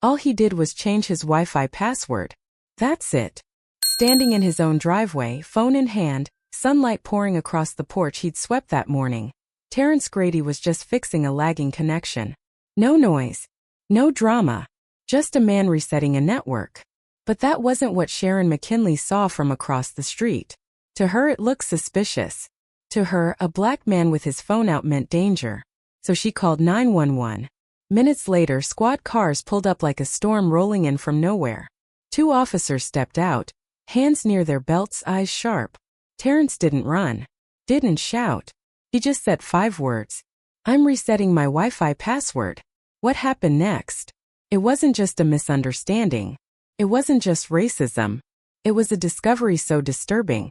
All he did was change his Wi-Fi password. That's it. Standing in his own driveway, phone in hand, sunlight pouring across the porch he'd swept that morning, Terrence Grady was just fixing a lagging connection. No noise. No drama. Just a man resetting a network. But that wasn't what Sharon McKinley saw from across the street. To her it looked suspicious. To her, a black man with his phone out meant danger. So she called 911. Minutes later, squad cars pulled up like a storm rolling in from nowhere. 2 officers stepped out, hands near their belts, eyes sharp. Terrence didn't run. Didn't shout. He just said 5 words. I'm resetting my Wi-Fi password. What happened next? It wasn't just a misunderstanding. It wasn't just racism. It was a discovery so disturbing.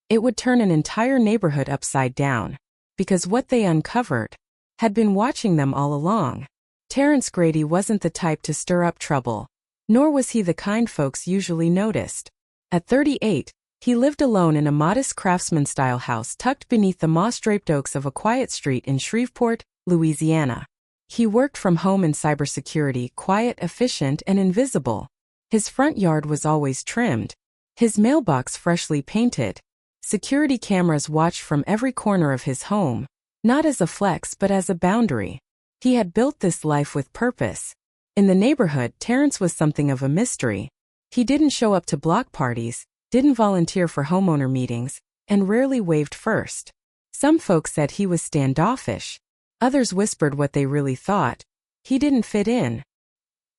It would turn an entire neighborhood upside down. Because what they uncovered had been watching them all along. Terrence Grady wasn't the type to stir up trouble. Nor was he the kind folks usually noticed. At 38, he lived alone in a modest craftsman-style house tucked beneath the moss-draped oaks of a quiet street in Shreveport, Louisiana. He worked from home in cybersecurity, quiet, efficient, and invisible. His front yard was always trimmed. His mailbox freshly painted. Security cameras watched from every corner of his home, not as a flex but as a boundary. He had built this life with purpose. In the neighborhood, Terrence was something of a mystery. He didn't show up to block parties, didn't volunteer for homeowner meetings, and rarely waved first. Some folks said he was standoffish. Others whispered what they really thought. He didn't fit in.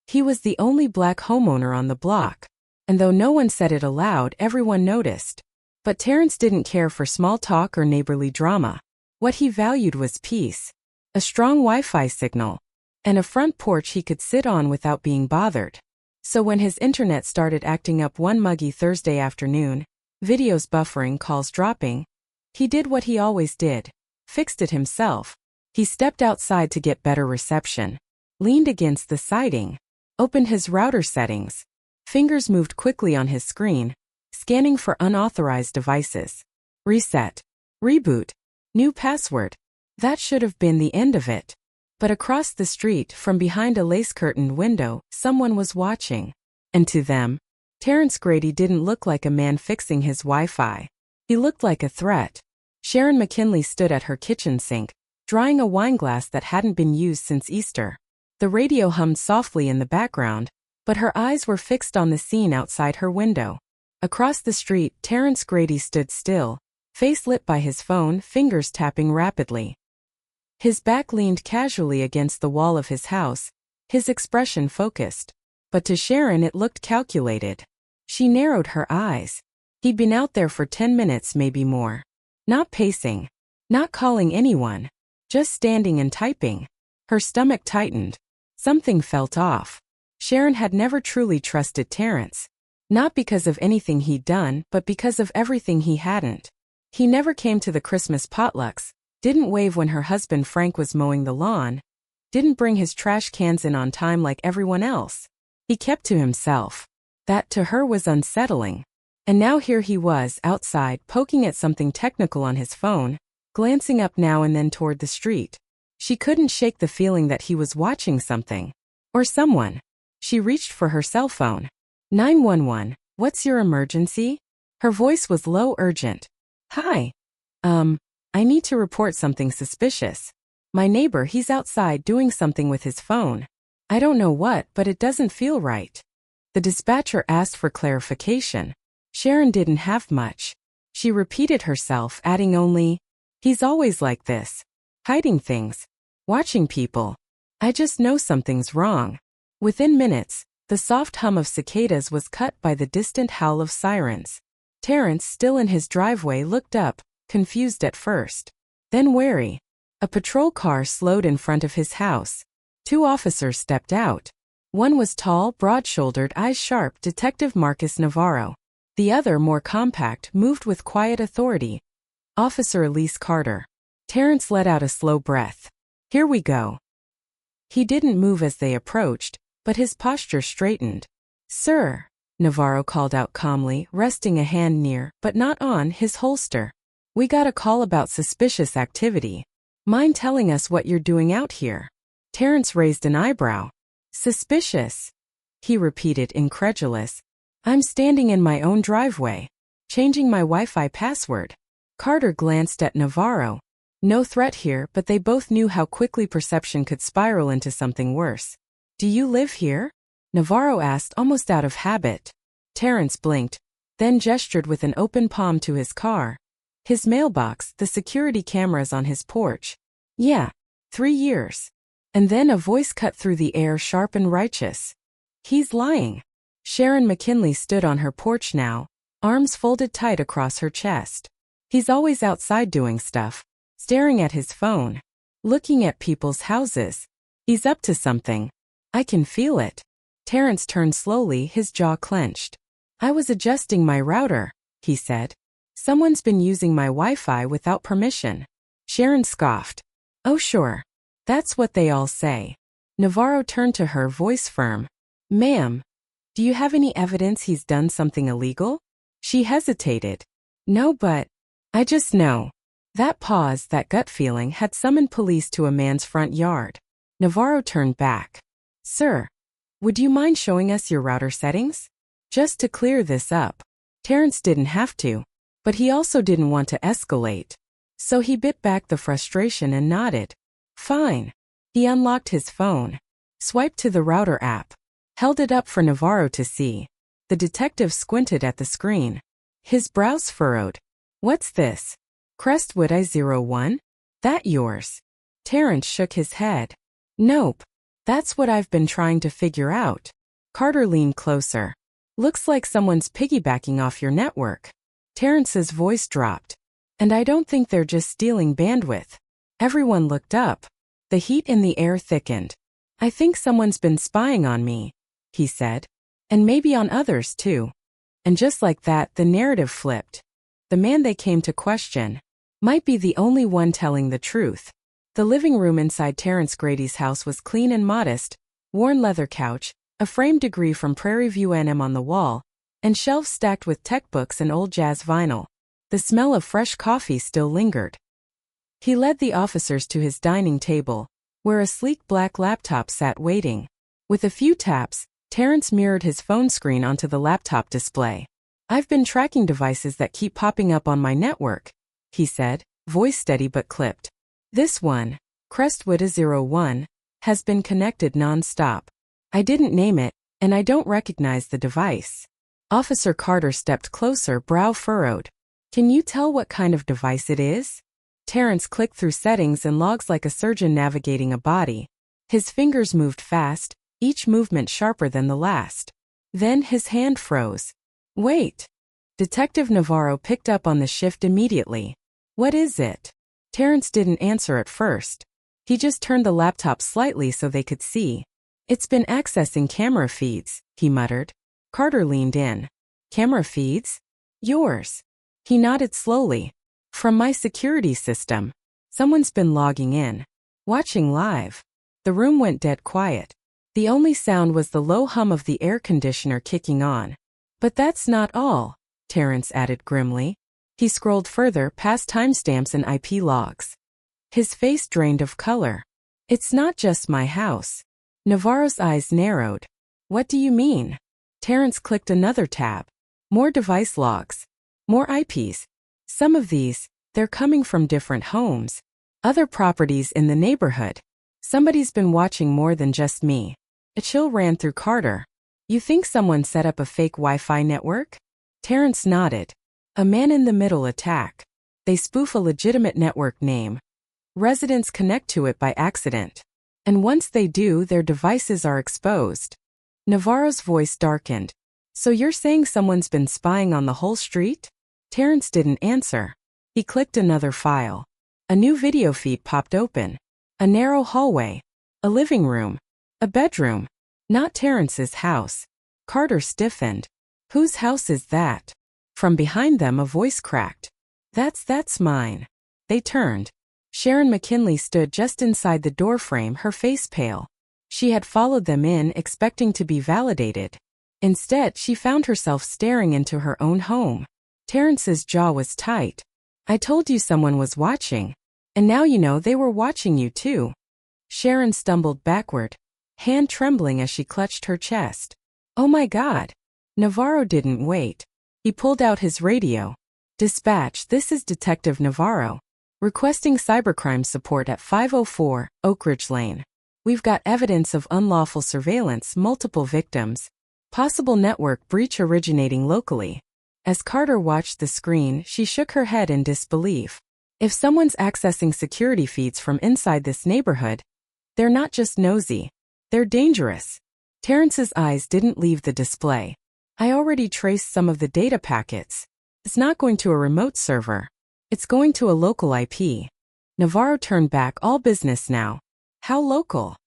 He was the only black homeowner on the block. And though no one said it aloud, everyone noticed. But Terrence didn't care for small talk or neighborly drama. What he valued was peace. A strong Wi-Fi signal. And a front porch he could sit on without being bothered. So when his internet started acting up one muggy Thursday afternoon, videos buffering, calls dropping, he did what he always did. Fixed it himself. He stepped outside to get better reception. Leaned against the siding. Opened his router settings. Fingers moved quickly on his screen, scanning for unauthorized devices. Reset. Reboot. New password. That should have been the end of it. But across the street, from behind a lace-curtained window, someone was watching. And to them, Terrence Grady didn't look like a man fixing his Wi-Fi. He looked like a threat. Sharon McKinley stood at her kitchen sink, drying a wineglass that hadn't been used since Easter. The radio hummed softly in the background, but her eyes were fixed on the scene outside her window. Across the street, Terrence Grady stood still, face lit by his phone, fingers tapping rapidly. His back leaned casually against the wall of his house, his expression focused. But to Sharon it looked calculated. She narrowed her eyes. He'd been out there for 10 minutes, maybe more. Not pacing. Not calling anyone. Just standing and typing. Her stomach tightened. Something felt off. Sharon had never truly trusted Terrence. Not because of anything he'd done, but because of everything he hadn't. He never came to the Christmas potlucks. Didn't wave when her husband Frank was mowing the lawn. Didn't bring his trash cans in on time like everyone else. He kept to himself. That to her was unsettling. And now here he was, outside, poking at something technical on his phone, glancing up now and then toward the street. She couldn't shake the feeling that he was watching something. Or someone. She reached for her cell phone. 911, what's your emergency? Her voice was low, urgent. Hi. I need to report something suspicious. My neighbor, he's outside doing something with his phone. I don't know what, but it doesn't feel right. The dispatcher asked for clarification. Sharon didn't have much. She repeated herself, adding only, he's always like this. Hiding things. Watching people. I just know something's wrong. Within minutes, the soft hum of cicadas was cut by the distant howl of sirens. Terrence, still in his driveway, looked up, confused at first. Then wary. A patrol car slowed in front of his house. 2 officers stepped out. One was tall, broad-shouldered, eyes sharp, Detective Marcus Navarro. The other, more compact, moved with quiet authority. Officer Elise Carter. Terrence let out a slow breath. Here we go. He didn't move as they approached, but his posture straightened. Sir, Navarro called out calmly, resting a hand near, but not on, his holster. We got a call about suspicious activity. Mind telling us what you're doing out here? Terrence raised an eyebrow. Suspicious? he repeated, incredulous. I'm standing in my own driveway, changing my Wi-Fi password. Carter glanced at Navarro. No threat here, but they both knew how quickly perception could spiral into something worse. Do you live here? Navarro asked, almost out of habit. Terrence blinked, then gestured with an open palm to his car. His mailbox, the security cameras on his porch. Yeah, 3 years. And then a voice cut through the air, sharp and righteous. He's lying. Sharon McKinley stood on her porch now, arms folded tight across her chest. He's always outside doing stuff, staring at his phone, looking at people's houses. He's up to something. I can feel it. Terrence turned slowly, his jaw clenched. I was adjusting my router, he said. Someone's been using my Wi-Fi without permission. Sharon scoffed. Oh sure. That's what they all say. Navarro turned to her, voice firm. Ma'am, do you have any evidence he's done something illegal? She hesitated. No, but I just know. That pause, that gut feeling, had summoned police to a man's front yard. Navarro turned back. Sir, would you mind showing us your router settings? Just to clear this up. Terrence didn't have to, but he also didn't want to escalate. So he bit back the frustration and nodded. Fine. He unlocked his phone, swiped to the router app, held it up for Navarro to see. The detective squinted at the screen. His brows furrowed. What's this? Crestwood I-01? That yours? Terrence shook his head. Nope. That's what I've been trying to figure out. Carter leaned closer. Looks like someone's piggybacking off your network. Terrence's voice dropped. And I don't think they're just stealing bandwidth. Everyone looked up. The heat in the air thickened. I think someone's been spying on me, he said. And maybe on others too. And just like that, the narrative flipped. The man they came to question might be the only one telling the truth. The living room inside Terrence Grady's house was clean and modest, worn leather couch, a framed degree from Prairie View NM on the wall, and shelves stacked with tech books and old jazz vinyl. The smell of fresh coffee still lingered. He led the officers to his dining table, where a sleek black laptop sat waiting. With a few taps, Terrence mirrored his phone screen onto the laptop display. I've been tracking devices that keep popping up on my network, he said, voice steady but clipped. This one, Crestwood A01, has been connected non-stop. I didn't name it, and I don't recognize the device. Officer Carter stepped closer, brow furrowed. Can you tell what kind of device it is? Terrence clicked through settings and logs like a surgeon navigating a body. His fingers moved fast, each movement sharper than the last. Then his hand froze. Wait. Detective Navarro picked up on the shift immediately. What is it? Terrence didn't answer at first. He just turned the laptop slightly so they could see. It's been accessing camera feeds, he muttered. Carter leaned in. Camera feeds? Yours. He nodded slowly. From my security system. Someone's been logging in. Watching live. The room went dead quiet. The only sound was the low hum of the air conditioner kicking on. But that's not all, Terrence added grimly. He scrolled further past timestamps and IP logs. His face drained of color. It's not just my house. Navarro's eyes narrowed. What do you mean? Terrence clicked another tab. More device logs. More IPs. Some of these, they're coming from different homes. Other properties in the neighborhood. Somebody's been watching more than just me. A chill ran through Carter. You think someone set up a fake Wi-Fi network? Terrence nodded. A man-in-the-middle attack. They spoof a legitimate network name. Residents connect to it by accident. And once they do, their devices are exposed. Navarro's voice darkened. So you're saying someone's been spying on the whole street? Terrence didn't answer. He clicked another file. A new video feed popped open. A narrow hallway. A living room. A bedroom. Not Terrence's house. Carter stiffened. Whose house is that? From behind them a voice cracked. That's mine. They turned. Sharon McKinley stood just inside the doorframe, her face pale. She had followed them in, expecting to be validated. Instead, she found herself staring into her own home. Terrence's jaw was tight. I told you someone was watching. And now you know they were watching you too. Sharon stumbled backward, hand trembling as she clutched her chest. Oh my God. Navarro didn't wait. He pulled out his radio. Dispatch, this is Detective Navarro. Requesting cybercrime support at 504 Oak Ridge Lane. We've got evidence of unlawful surveillance, multiple victims, possible network breach originating locally. As Carter watched the screen, she shook her head in disbelief. If someone's accessing security feeds from inside this neighborhood, they're not just nosy, they're dangerous. Terrence's eyes didn't leave the display. I already traced some of the data packets. It's not going to a remote server. It's going to a local IP. Navarro turned back. All business now. How local?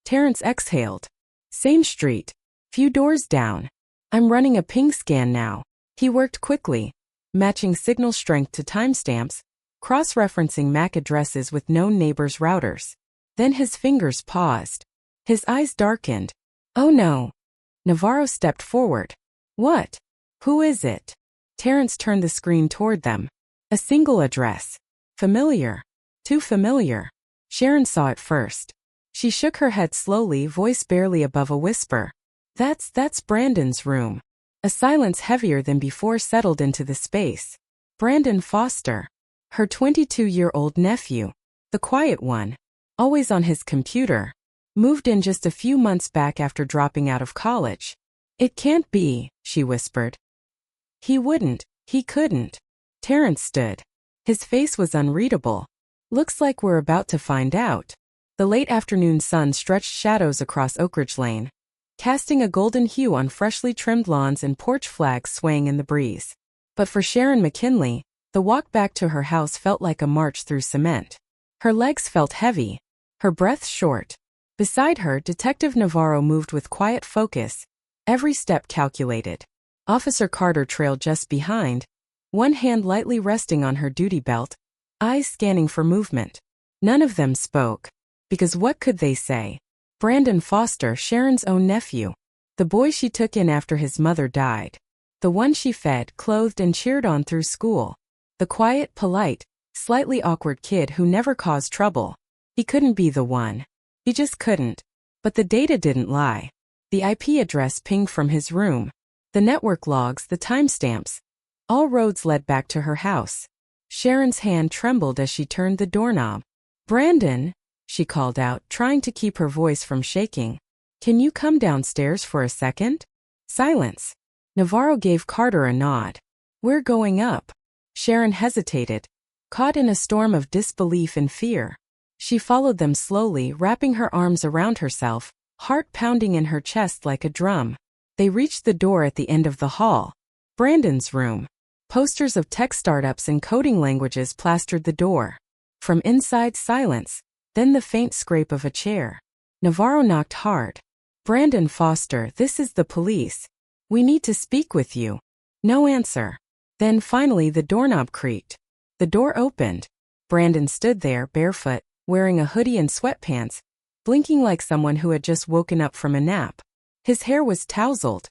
Terrence exhaled. Same street. Few doors down. I'm running a ping scan now. He worked quickly, matching signal strength to timestamps, cross-referencing MAC addresses with known neighbors' routers. Then his fingers paused. His eyes darkened. Oh no. Navarro stepped forward. What? Who is it? Terrence turned the screen toward them. A single address. Familiar. Too familiar. Sharon saw it first. She shook her head slowly, voice barely above a whisper. That's Brandon's room. A silence heavier than before settled into the space. Brandon Foster. Her 22-year-old nephew. The quiet one. Always on his computer. Moved in just a few months back after dropping out of college. It can't be, she whispered. He wouldn't. He couldn't. Terrence stood. His face was unreadable. Looks like we're about to find out. The late afternoon sun stretched shadows across Oak Ridge Lane, casting a golden hue on freshly trimmed lawns and porch flags swaying in the breeze. But for Sharon McKinley, the walk back to her house felt like a march through cement. Her legs felt heavy, her breath short. Beside her, Detective Navarro moved with quiet focus, every step calculated. Officer Carter trailed just behind, one hand lightly resting on her duty belt, eyes scanning for movement. None of them spoke. Because what could they say? Brandon Foster, Sharon's own nephew. The boy she took in after his mother died. The one she fed, clothed, and cheered on through school. The quiet, polite, slightly awkward kid who never caused trouble. He couldn't be the one. He just couldn't. But the data didn't lie. The IP address pinged from his room. The network logs, the timestamps. All roads led back to her house. Sharon's hand trembled as she turned the doorknob. Brandon, she called out, trying to keep her voice from shaking. Can you come downstairs for a second? Silence. Navarro gave Carter a nod. We're going up. Sharon hesitated, caught in a storm of disbelief and fear. She followed them slowly, wrapping her arms around herself, heart pounding in her chest like a drum. They reached the door at the end of the hall. Brandon's room. Posters of tech startups and coding languages plastered the door. From inside, silence, then the faint scrape of a chair. Navarro knocked hard. Brandon Foster, this is the police. We need to speak with you. No answer. Then finally the doorknob creaked. The door opened. Brandon stood there, barefoot, wearing a hoodie and sweatpants, blinking like someone who had just woken up from a nap. His hair was tousled.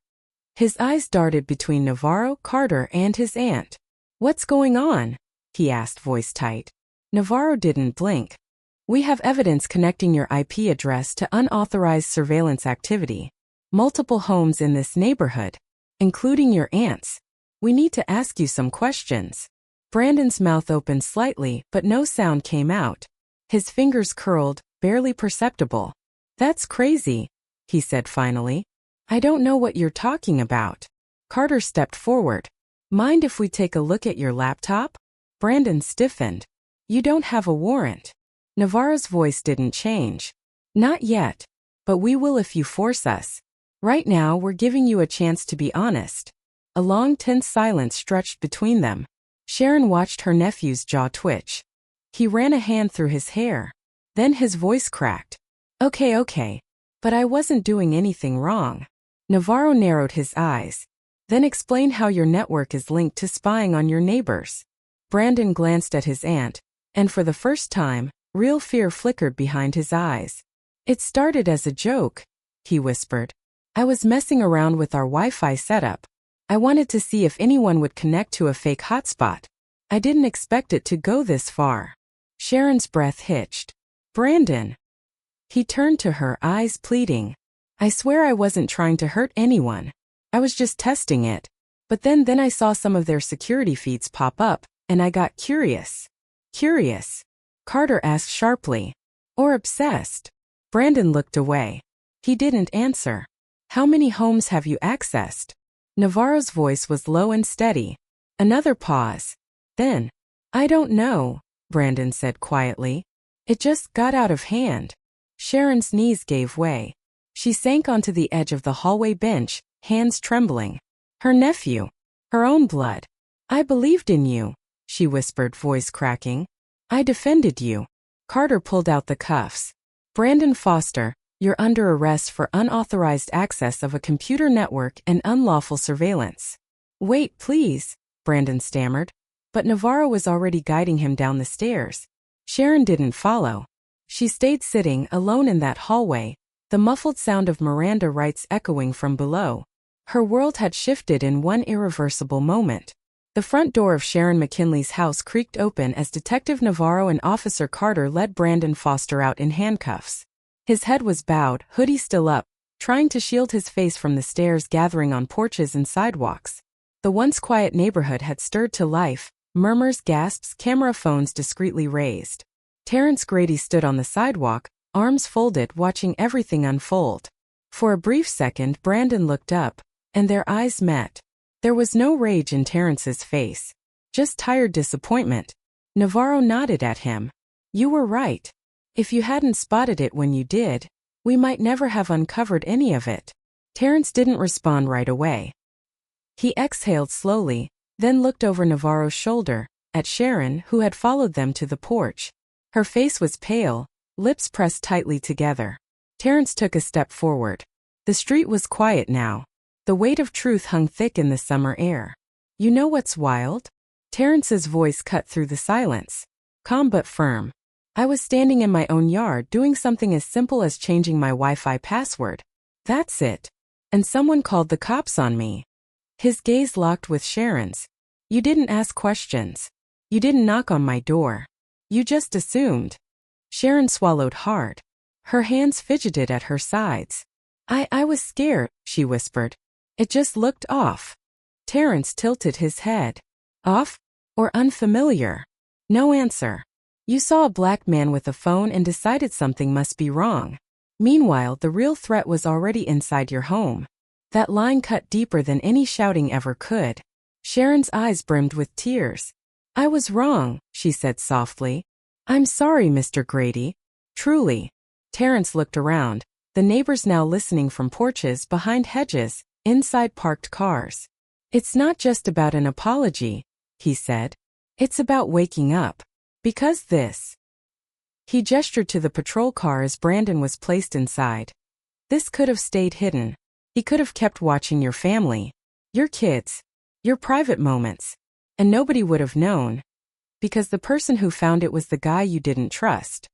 His eyes darted between Navarro, Carter, and his aunt. What's going on? He asked, voice tight. Navarro didn't blink. We have evidence connecting your IP address to unauthorized surveillance activity. Multiple homes in this neighborhood, including your aunt's. We need to ask you some questions. Brandon's mouth opened slightly, but no sound came out. His fingers curled, barely perceptible. That's crazy, he said finally. I don't know what you're talking about. Carter stepped forward. Mind if we take a look at your laptop? Brandon stiffened. You don't have a warrant. Navarro's voice didn't change. Not yet. But we will if you force us. Right now, we're giving you a chance to be honest. A long, tense silence stretched between them. Sharon watched her nephew's jaw twitch. He ran a hand through his hair. Then his voice cracked. Okay. But I wasn't doing anything wrong. Navarro narrowed his eyes. Then explain how your network is linked to spying on your neighbors. Brandon glanced at his aunt, and for the first time, real fear flickered behind his eyes. It started as a joke, he whispered. I was messing around with our Wi-Fi setup. I wanted to see if anyone would connect to a fake hotspot. I didn't expect it to go this far. Sharon's breath hitched. Brandon. He turned to her, eyes pleading. I swear I wasn't trying to hurt anyone. I was just testing it. But then I saw some of their security feeds pop up, and I got curious. Curious? Carter asked sharply. Or obsessed? Brandon looked away. He didn't answer. How many homes have you accessed? Navarro's voice was low and steady. Another pause. Then, I don't know, Brandon said quietly. It just got out of hand. Sharon's knees gave way. She sank onto the edge of the hallway bench, hands trembling. Her nephew. Her own blood. I believed in you, she whispered, voice cracking. I defended you. Carter pulled out the cuffs. Brandon Foster, you're under arrest for unauthorized access of a computer network and unlawful surveillance. Wait, please, Brandon stammered. But Navarro was already guiding him down the stairs. Sharon didn't follow. She stayed sitting alone in that hallway, the muffled sound of Miranda rights echoing from below. Her world had shifted in one irreversible moment. The front door of Sharon McKinley's house creaked open as Detective Navarro and Officer Carter led Brandon Foster out in handcuffs. His head was bowed, hoodie still up, trying to shield his face from the stares gathering on porches and sidewalks. The once quiet neighborhood had stirred to life, murmurs, gasps, camera phones discreetly raised. Terrence Grady stood on the sidewalk, arms folded, watching everything unfold. For a brief second, Brandon looked up, and their eyes met. There was no rage in Terrence's face, just tired disappointment. Navarro nodded at him. You were right. If you hadn't spotted it when you did, we might never have uncovered any of it. Terrence didn't respond right away. He exhaled slowly, then looked over Navarro's shoulder, at Sharon, who had followed them to the porch. Her face was pale, lips pressed tightly together. Terrence took a step forward. The street was quiet now. The weight of truth hung thick in the summer air. You know what's wild? Terrence's voice cut through the silence. Calm but firm. I was standing in my own yard doing something as simple as changing my Wi-Fi password. That's it. And someone called the cops on me. His gaze locked with Sharon's. You didn't ask questions. You didn't knock on my door. You just assumed. Sharon swallowed hard. Her hands fidgeted at her sides. I was scared, she whispered. It just looked off. Terrence tilted his head. Off? Or unfamiliar? No answer. You saw a black man with a phone and decided something must be wrong. Meanwhile, the real threat was already inside your home. That line cut deeper than any shouting ever could. Sharon's eyes brimmed with tears. I was wrong, she said softly. I'm sorry, Mr. Grady. Truly. Terrence looked around, the neighbors now listening from porches behind hedges, inside parked cars. It's not just about an apology, he said. It's about waking up. Because this. He gestured to the patrol car as Brandon was placed inside. This could have stayed hidden. He could have kept watching your family, your kids, your private moments, and nobody would have known. Because the person who found it was the guy you didn't trust.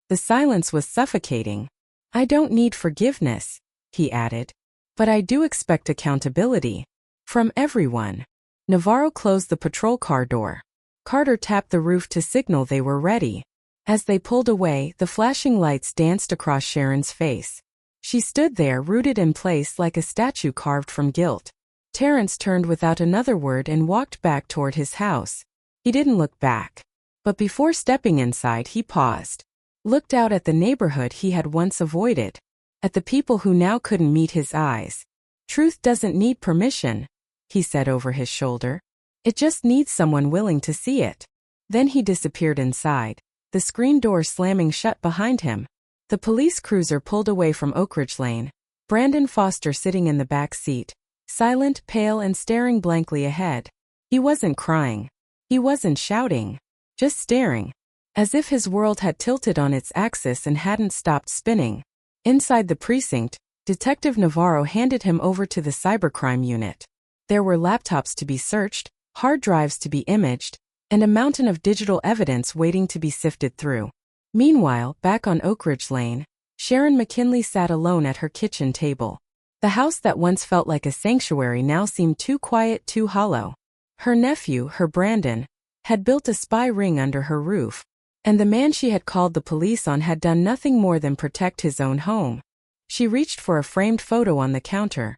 The silence was suffocating. I don't need forgiveness, he added. But I do expect accountability. From everyone. Navarro closed the patrol car door. Carter tapped the roof to signal they were ready. As they pulled away, the flashing lights danced across Sharon's face. She stood there rooted in place like a statue carved from guilt. Terrence turned without another word and walked back toward his house. He didn't look back. But before stepping inside, he paused. Looked out at the neighborhood he had once avoided. At the people who now couldn't meet his eyes. Truth doesn't need permission, he said over his shoulder. It just needs someone willing to see it. Then he disappeared inside, the screen door slamming shut behind him. The police cruiser pulled away from Oak Ridge Lane. Brandon Foster sitting in the back seat, silent, pale, and staring blankly ahead. He wasn't crying. He wasn't shouting. Just staring. As if his world had tilted on its axis and hadn't stopped spinning. Inside the precinct, Detective Navarro handed him over to the cybercrime unit. There were laptops to be searched, hard drives to be imaged, and a mountain of digital evidence waiting to be sifted through. Meanwhile, back on Oak Ridge Lane, Sharon McKinley sat alone at her kitchen table. The house that once felt like a sanctuary now seemed too quiet, too hollow. Her nephew, her Brandon, had built a spy ring under her roof, and the man she had called the police on had done nothing more than protect his own home. She reached for a framed photo on the counter.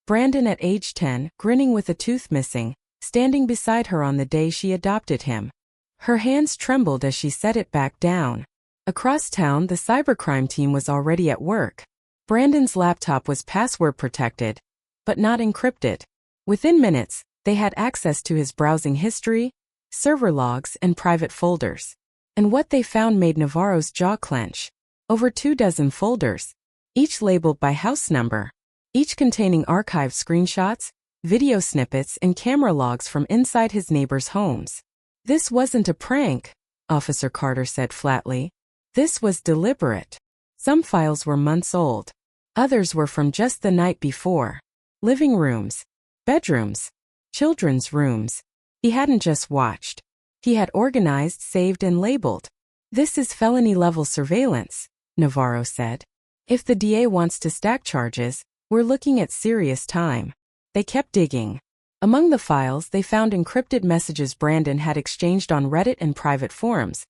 Brandon at age 10, grinning with a tooth missing, standing beside her on the day she adopted him. Her hands trembled as she set it back down. Across town, the cybercrime team was already at work. Brandon's laptop was password protected, but not encrypted. Within minutes, they had access to his browsing history, server logs, and private folders. And what they found made Navarro's jaw clench. Over 24 folders, each labeled by house number, each containing archived screenshots, video snippets, and camera logs from inside his neighbors' homes. This wasn't a prank, Officer Carter said flatly. This was deliberate. Some files were months old. Others were from just the night before. Living rooms, bedrooms, children's rooms. He hadn't just watched. He had organized, saved, and labeled. This is felony-level surveillance, Navarro said. If the DA wants to stack charges, we're looking at serious time. They kept digging. Among the files, they found encrypted messages Brandon had exchanged on Reddit and private forums,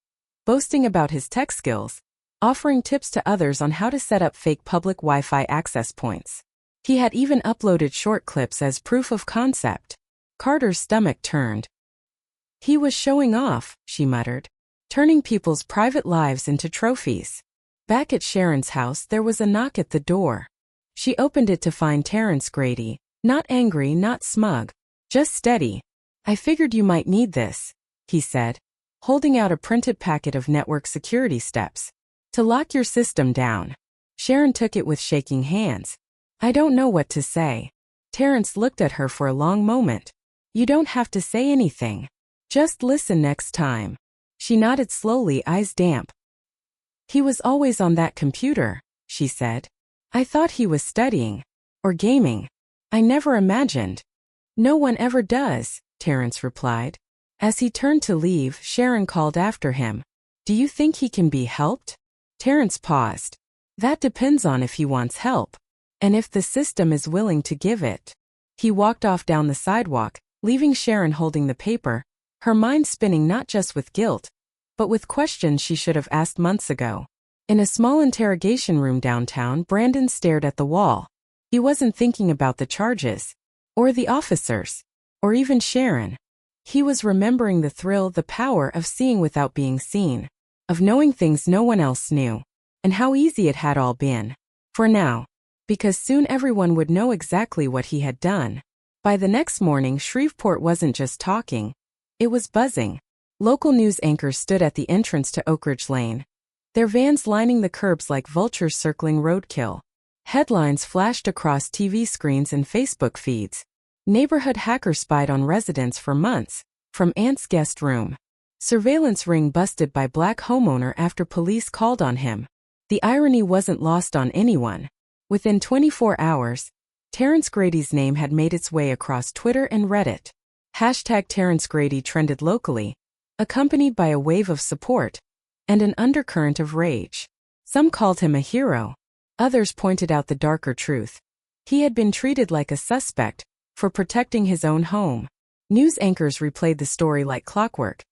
boasting about his tech skills, offering tips to others on how to set up fake public Wi-Fi access points. He had even uploaded short clips as proof of concept. Carter's stomach turned. He was showing off, she muttered, turning people's private lives into trophies. Back at Sharon's house, there was a knock at the door. She opened it to find Terrence Grady, not angry, not smug, just steady. I figured you might need this, he said, holding out a printed packet of network security steps. To lock your system down. Sharon took it with shaking hands. I don't know what to say. Terrence looked at her for a long moment. You don't have to say anything. Just listen next time. She nodded slowly, eyes damp. He was always on that computer, she said. I thought he was studying. Or gaming. I never imagined. No one ever does, Terrence replied. As he turned to leave, Sharon called after him. Do you think he can be helped? Terrence paused. That depends on if he wants help. And if the system is willing to give it. He walked off down the sidewalk, leaving Sharon holding the paper, her mind spinning not just with guilt, but with questions she should have asked months ago. In a small interrogation room downtown, Brandon stared at the wall. He wasn't thinking about the charges, or the officers, or even Sharon. He was remembering the thrill, the power of seeing without being seen, of knowing things no one else knew, and how easy it had all been. For now. Because soon everyone would know exactly what he had done. By the next morning, Shreveport wasn't just talking. It was buzzing. Local news anchors stood at the entrance to Oak Ridge Lane, their vans lining the curbs like vultures circling roadkill. Headlines flashed across TV screens and Facebook feeds. Neighborhood hacker spied on residents for months, from aunt's guest room. Surveillance ring busted by black homeowner after police called on him. The irony wasn't lost on anyone. Within 24 hours, Terrence Grady's name had made its way across Twitter and Reddit. Hashtag Terrence Grady trended locally, accompanied by a wave of support and an undercurrent of rage. Some called him a hero. Others pointed out the darker truth. He had been treated like a suspect for protecting his own home. News anchors replayed the story like clockwork.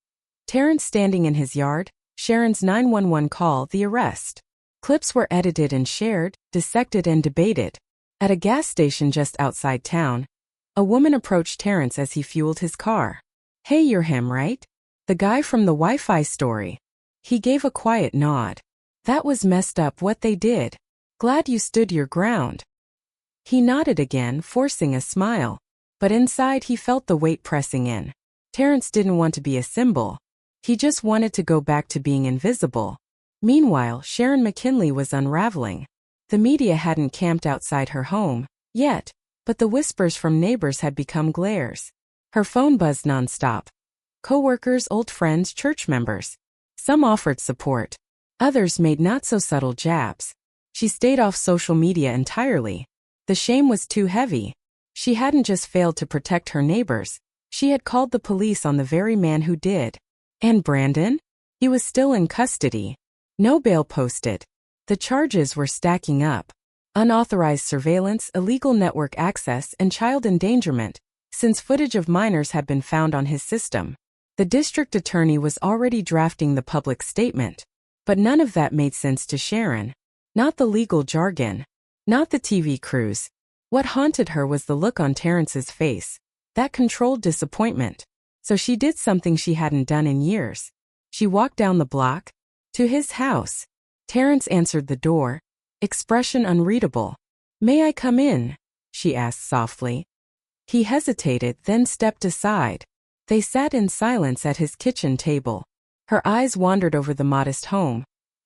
Terrence standing in his yard, Sharon's 911 call, the arrest. Clips were edited and shared, dissected and debated. At a gas station just outside town, a woman approached Terrence as he fueled his car. Hey, you're him, right? The guy from the Wi-Fi story. He gave a quiet nod. That was messed up what they did. Glad you stood your ground. He nodded again, forcing a smile. But inside he felt the weight pressing in. Terrence didn't want to be a symbol. He just wanted to go back to being invisible. Meanwhile, Sharon McKinley was unraveling. The media hadn't camped outside her home, yet, but the whispers from neighbors had become glares. Her phone buzzed nonstop. Co-workers, old friends, church members. Some offered support. Others made not-so-subtle jabs. She stayed off social media entirely. The shame was too heavy. She hadn't just failed to protect her neighbors. She had called the police on the very man who did. And Brandon? He was still in custody. No bail posted. The charges were stacking up. Unauthorized surveillance, illegal network access, and child endangerment, since footage of minors had been found on his system. The district attorney was already drafting the public statement. But none of that made sense to Sharon. Not the legal jargon. Not the TV crews. What haunted her was the look on Terrence's face, that controlled disappointment. So she did something she hadn't done in years. She walked down the block to his house. Terrence answered the door, expression unreadable. "May I come in?" she asked softly. He hesitated, then stepped aside. They sat in silence at his kitchen table. Her eyes wandered over the modest home.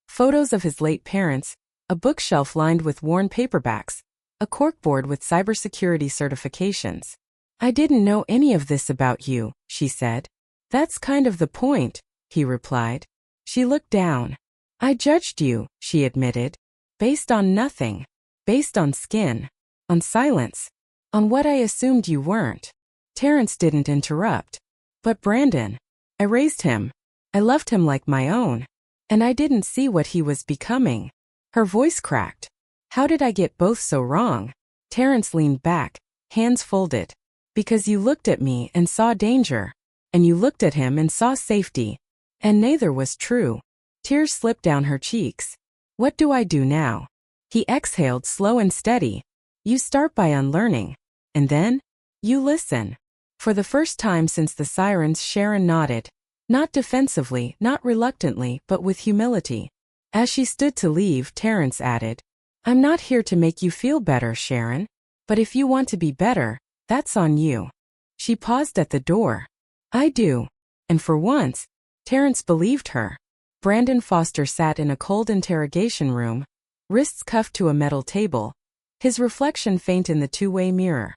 Photos of his late parents, a bookshelf lined with worn paperbacks, a corkboard with cybersecurity certifications. "I didn't know any of this about you," she said. "That's kind of the point," he replied. She looked down. "I judged you," she admitted. "Based on nothing. Based on skin. On silence. On what I assumed you weren't." Terrence didn't interrupt. "But Brandon. I raised him. I loved him like my own. And I didn't see what he was becoming." Her voice cracked. "How did I get both so wrong?" Terrence leaned back, hands folded. "Because you looked at me and saw danger. And you looked at him and saw safety. And neither was true." Tears slipped down her cheeks. "What do I do now?" He exhaled, slow and steady. "You start by unlearning. And then, you listen." For the first time since the sirens, Sharon nodded. Not defensively, not reluctantly, but with humility. As she stood to leave, Terrence added, "I'm not here to make you feel better, Sharon. But if you want to be better, that's on you." She paused at the door. "I do." And for once, Terrence believed her. Brandon Foster sat in a cold interrogation room, wrists cuffed to a metal table, his reflection faint in the two-way mirror.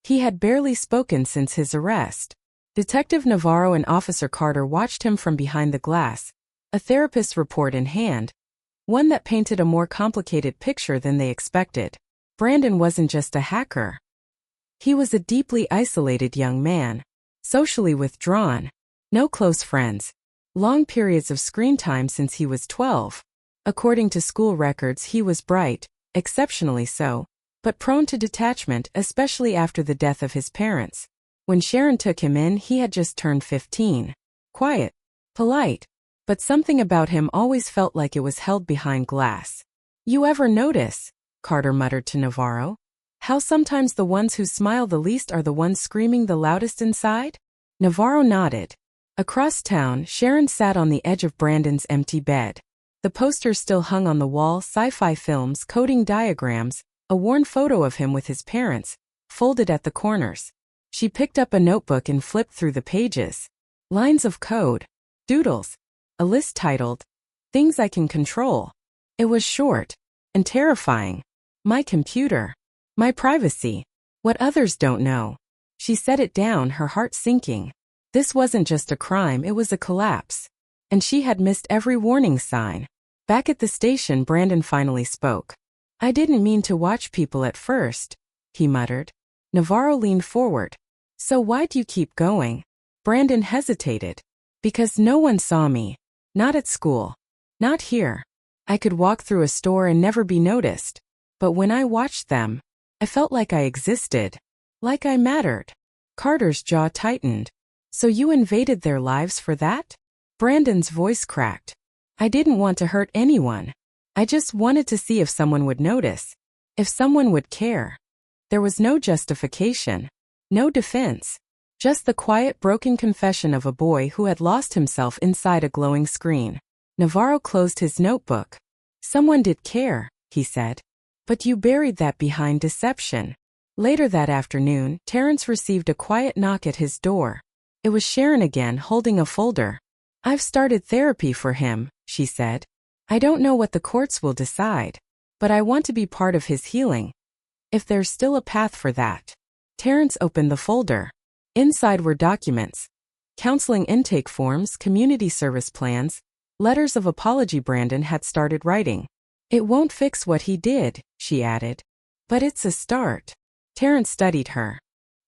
He had barely spoken since his arrest. Detective Navarro and Officer Carter watched him from behind the glass, a therapist's report in hand, one that painted a more complicated picture than they expected. Brandon wasn't just a hacker. He was a deeply isolated young man, socially withdrawn, no close friends, long periods of screen time since he was 12. According to school records, he was bright, exceptionally so, but prone to detachment, especially after the death of his parents. When Sharon took him in, he had just turned 15. Quiet, polite, but something about him always felt like it was held behind glass. "You ever notice," Carter muttered to Navarro, "how sometimes the ones who smile the least are the ones screaming the loudest inside?" Navarro nodded. Across town, Sharon sat on the edge of Brandon's empty bed. The posters still hung on the wall, sci-fi films, coding diagrams, a worn photo of him with his parents, folded at the corners. She picked up a notebook and flipped through the pages. Lines of code, doodles, a list titled, "Things I Can Control." It was short and terrifying. My computer. My privacy. What others don't know. She set it down, her heart sinking. This wasn't just a crime, it was a collapse. And she had missed every warning sign. Back at the station, Brandon finally spoke. "I didn't mean to watch people at first," he muttered. Navarro leaned forward. "So why'd you keep going?" Brandon hesitated. "Because no one saw me. Not at school. Not here. I could walk through a store and never be noticed. But when I watched them, I felt like I existed. Like I mattered." Carter's jaw tightened. "So you invaded their lives for that?" Brandon's voice cracked. "I didn't want to hurt anyone. I just wanted to see if someone would notice. If someone would care." There was no justification. No defense. Just the quiet, broken confession of a boy who had lost himself inside a glowing screen. Navarro closed his notebook. "Someone did care," he said. "But you buried that behind deception." Later that afternoon, Terrence received a quiet knock at his door. It was Sharon again, holding a folder. "I've started therapy for him," she said. "I don't know what the courts will decide, but I want to be part of his healing. If there's still a path for that." Terrence opened the folder. Inside were documents. Counseling intake forms, community service plans, letters of apology Brandon had started writing. "It won't fix what he did," she added. "But it's a start." Terrence studied her.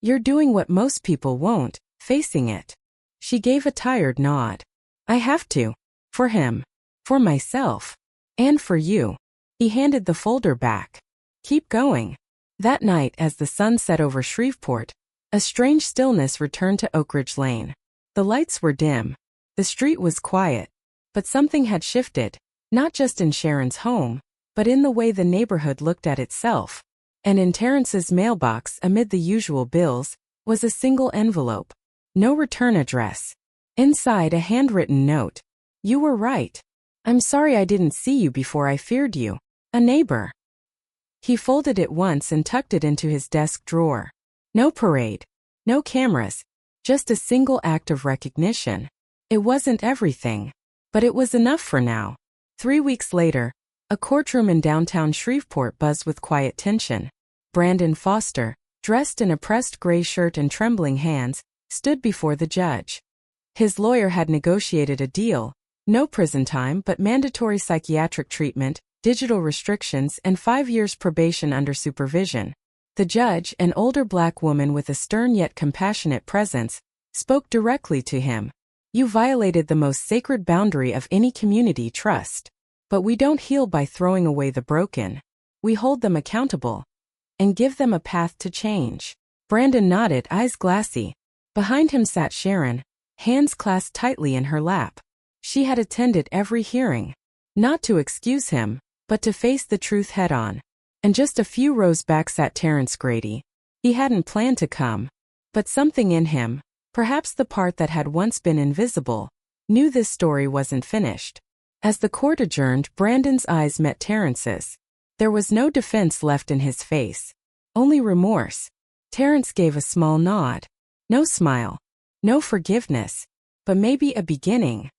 "You're doing what most people won't, facing it." She gave a tired nod. "I have to. For him. For myself. And for you." He handed the folder back. "Keep going." That night, as the sun set over Shreveport, a strange stillness returned to Oak Ridge Lane. The lights were dim. The street was quiet. But something had shifted, not just in Sharon's home, but in the way the neighborhood looked at itself. And in Terrence's mailbox, amid the usual bills, was a single envelope. No return address. Inside, a handwritten note. "You were right. I'm sorry I didn't see you before I feared you. A neighbor." He folded it once and tucked it into his desk drawer. No parade. No cameras. Just a single act of recognition. It wasn't everything, but it was enough for now. 3 weeks later, a courtroom in downtown Shreveport buzzed with quiet tension. Brandon Foster, dressed in a pressed gray shirt and trembling hands, stood before the judge. His lawyer had negotiated a deal: no prison time but mandatory psychiatric treatment, digital restrictions, and 5 years probation under supervision. The judge, an older black woman with a stern yet compassionate presence, spoke directly to him. "You violated the most sacred boundary of any community, trust. But we don't heal by throwing away the broken. We hold them accountable and give them a path to change." Brandon nodded, eyes glassy. Behind him sat Sharon, hands clasped tightly in her lap. She had attended every hearing, not to excuse him, but to face the truth head-on. And just a few rows back sat Terrence Grady. He hadn't planned to come, but something in him, perhaps the part that had once been invisible, knew this story wasn't finished. As the court adjourned, Brandon's eyes met Terrence's. There was no defense left in his face, only remorse. Terrence gave a small nod. No smile, no forgiveness, but maybe a beginning.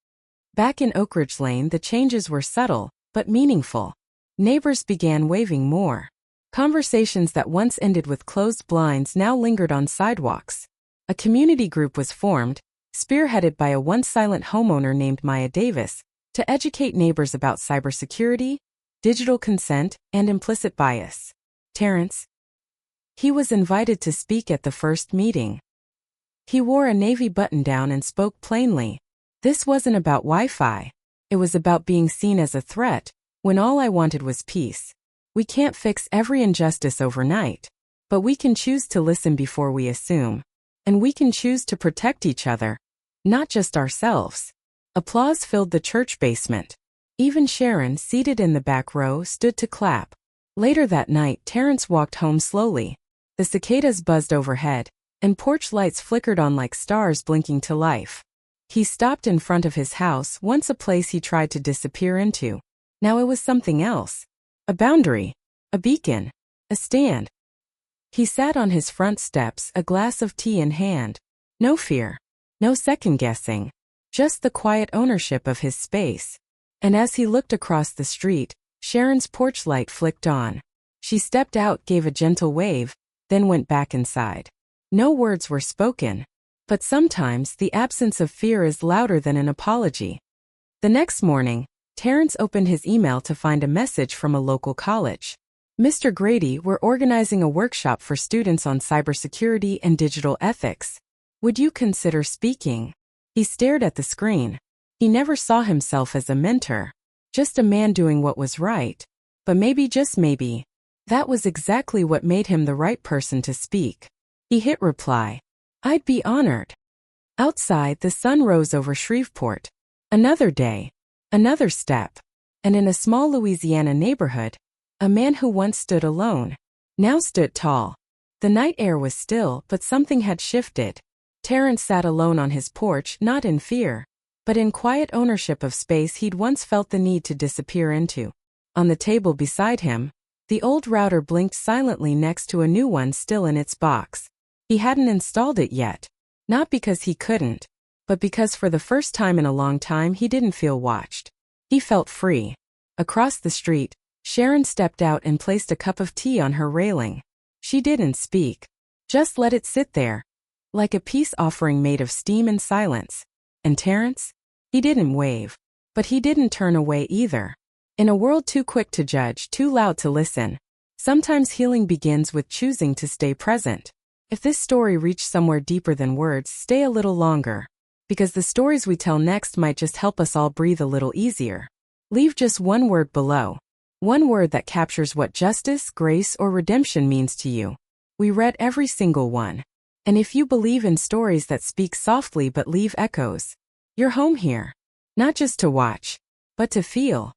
Back in Oak Ridge Lane, the changes were subtle, but meaningful. Neighbors began waving more. Conversations that once ended with closed blinds now lingered on sidewalks. A community group was formed, spearheaded by a once silent homeowner named Maya Davis, to educate neighbors about cybersecurity, digital consent, and implicit bias. Terrence. He was invited to speak at the first meeting. He wore a navy button-down and spoke plainly. "This wasn't about Wi-Fi. It was about being seen as a threat, when all I wanted was peace. We can't fix every injustice overnight, but we can choose to listen before we assume. And we can choose to protect each other, not just ourselves." Applause filled the church basement. Even Sharon, seated in the back row, stood to clap. Later that night, Terrence walked home slowly. The cicadas buzzed overhead, and porch lights flickered on like stars blinking to life. He stopped in front of his house, once a place he tried to disappear into. Now it was something else. A boundary. A beacon. A stand. He sat on his front steps, a glass of tea in hand. No fear. No second-guessing. Just the quiet ownership of his space. And as he looked across the street, Sharon's porch light flicked on. She stepped out, gave a gentle wave, then went back inside. No words were spoken. But sometimes the absence of fear is louder than an apology. The next morning, Terrence opened his email to find a message from a local college. "Mr. Grady, we're organizing a workshop for students on cybersecurity and digital ethics. Would you consider speaking?" He stared at the screen. He never saw himself as a mentor, just a man doing what was right. But maybe, just maybe, that was exactly what made him the right person to speak. He hit reply. "I'd be honored." Outside, the sun rose over Shreveport. Another day. Another step. And in a small Louisiana neighborhood, a man who once stood alone, now stood tall. The night air was still, but something had shifted. Terrence sat alone on his porch, not in fear, but in quiet ownership of space he'd once felt the need to disappear into. On the table beside him, the old router blinked silently next to a new one still in its box. He hadn't installed it yet. Not because he couldn't, but because for the first time in a long time he didn't feel watched. He felt free. Across the street, Sharon stepped out and placed a cup of tea on her railing. She didn't speak. Just let it sit there, like a peace offering made of steam and silence. And Terrence? He didn't wave. But he didn't turn away either. In a world too quick to judge, too loud to listen, sometimes healing begins with choosing to stay present. If this story reached somewhere deeper than words, stay a little longer. Because the stories we tell next might just help us all breathe a little easier. Leave just one word below. One word that captures what justice, grace, or redemption means to you. We read every single one. And if you believe in stories that speak softly but leave echoes, you're home here. Not just to watch, but to feel.